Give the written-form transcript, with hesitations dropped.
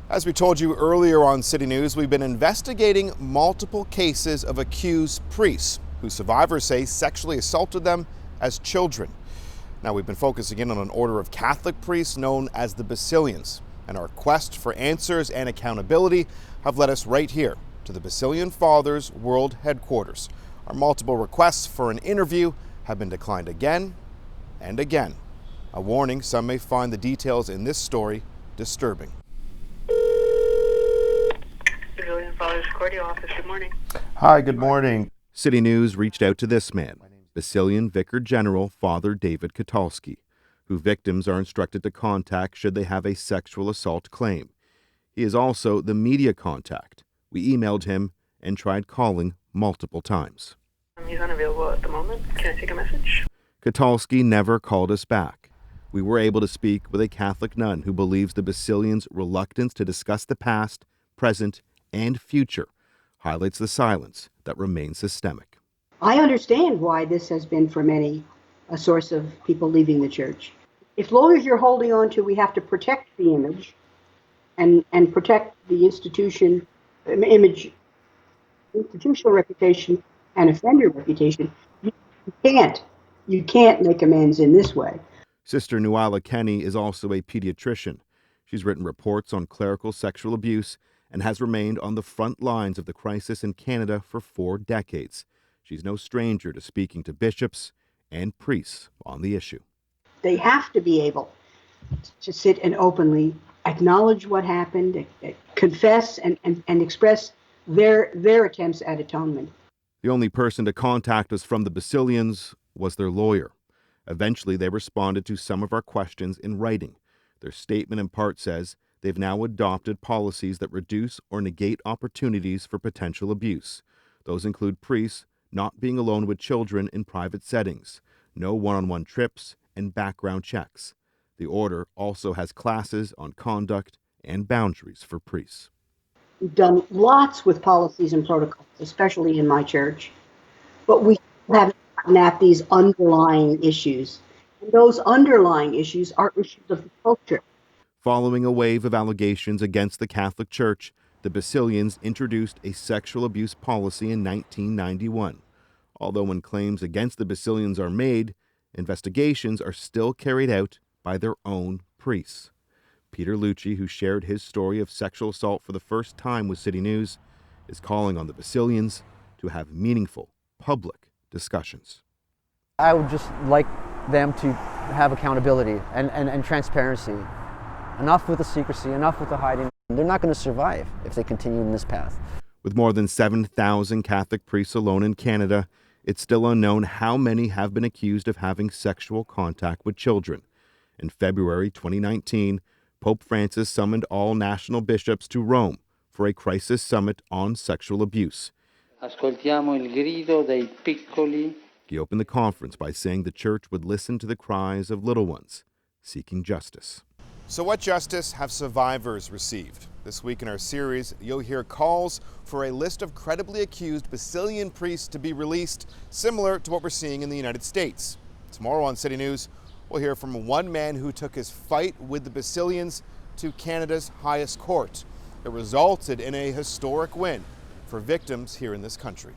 As we told you earlier on City News, we've been investigating multiple cases of accused priests whose survivors say sexually assaulted them as children. Now, we've been focusing in on an order of Catholic priests known as the Basilians, and our quest for answers and accountability have led us right here to the Basilian Fathers World Headquarters. Our multiple requests for an interview have been declined again and again. A warning, some may find the details in this story disturbing. Basilian Fathers Cordial Office, good morning. Hi, good morning. City News reached out to this man, Basilian Vicar General Father David Katalski, who victims are instructed to contact should they have a sexual assault claim. He is also the media contact. We emailed him and tried calling multiple times. He's unavailable at the moment. Can I take a message? Katalski never called us back. We were able to speak with a Catholic nun who believes the Basilians' reluctance to discuss the past, present, and future highlights the silence that remains systemic. I understand why this has been for many a source of people leaving the church. If lawyers you're holding on to, we have to protect the image and protect the institutional reputation and offender reputation. You can't make amends in this way. Sister Nuala Kenny is also a pediatrician. She's written reports on clerical sexual abuse and has remained on the front lines of the crisis in Canada for 4 decades. She's no stranger to speaking to bishops and priests on the issue. They have to be able to sit and openly acknowledge what happened, confess and express their attempts at atonement. The only person to contact us from the Basilians was their lawyer. Eventually, they responded to some of our questions in writing. Their statement in part says they've now adopted policies that reduce or negate opportunities for potential abuse. Those include priests not being alone with children in private settings, no one-on-one trips, and background checks. The order also has classes on conduct and boundaries for priests. We've done lots with policies and protocols, especially in my church, but we haven't gotten at these underlying issues. And those underlying issues are issues of the culture. Following a wave of allegations against the Catholic Church, the Basilians introduced a sexual abuse policy in 1991. Although when claims against the Basilians are made, investigations are still carried out by their own priests. Peter Lucci, who shared his story of sexual assault for the first time with City News, is calling on the Basilians to have meaningful public discussions. I would just like them to have accountability and transparency. Enough with the secrecy, enough with the hiding. They're not going to survive if they continue in this path. With more than 7,000 Catholic priests alone in Canada, it's still unknown how many have been accused of having sexual contact with children. In February 2019, Pope Francis summoned all national bishops to Rome for a crisis summit on sexual abuse. Ascoltiamo il grido dei piccoli. He opened the conference by saying the church would listen to the cries of little ones seeking justice. So what justice have survivors received? This week in our series, you'll hear calls for a list of credibly accused Basilian priests to be released, similar to what we're seeing in the United States. Tomorrow on City News, we'll hear from one man who took his fight with the Basilians to Canada's highest court. It resulted in a historic win for victims here in this country.